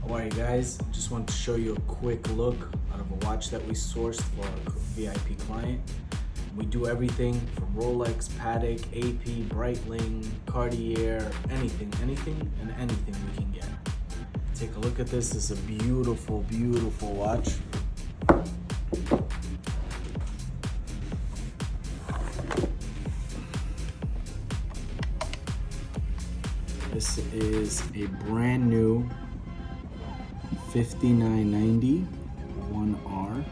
Alright guys, just want to show you a quick look out of a watch that we sourced for our VIP client. We do everything from Rolex, Patek, AP, Breitling, Cartier, anything and anything we can get. Take a look at this. This is a beautiful, beautiful watch. This is a brand new 5990 1R.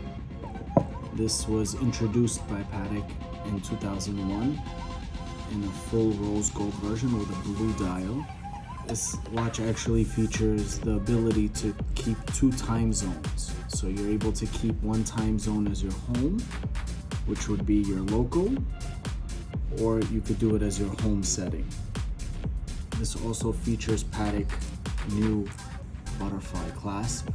This was introduced by Patek in 2001 in a full rose gold version with a blue dial. This watch actually features the ability to keep 2 time zones. So you're able to keep one time zone as your home, which would be your local, or you could do it as your home setting. This also features Patek new butterfly clasp,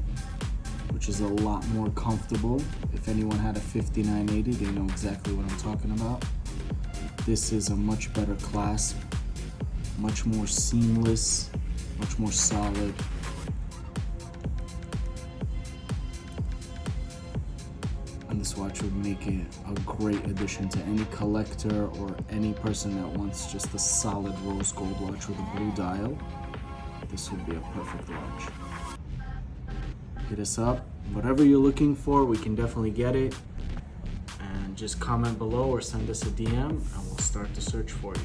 which is a lot more comfortable. If anyone had a 5980, they know exactly what I'm talking about. This is a much better clasp, much more seamless, much more solid. And this watch would make it a great addition to any collector or any person that wants just a solid rose gold watch with a blue dial. This would be a perfect watch. Hit us up. Whatever you're looking for, we can definitely get it. And just comment below or send us a DM and we'll start the search for you.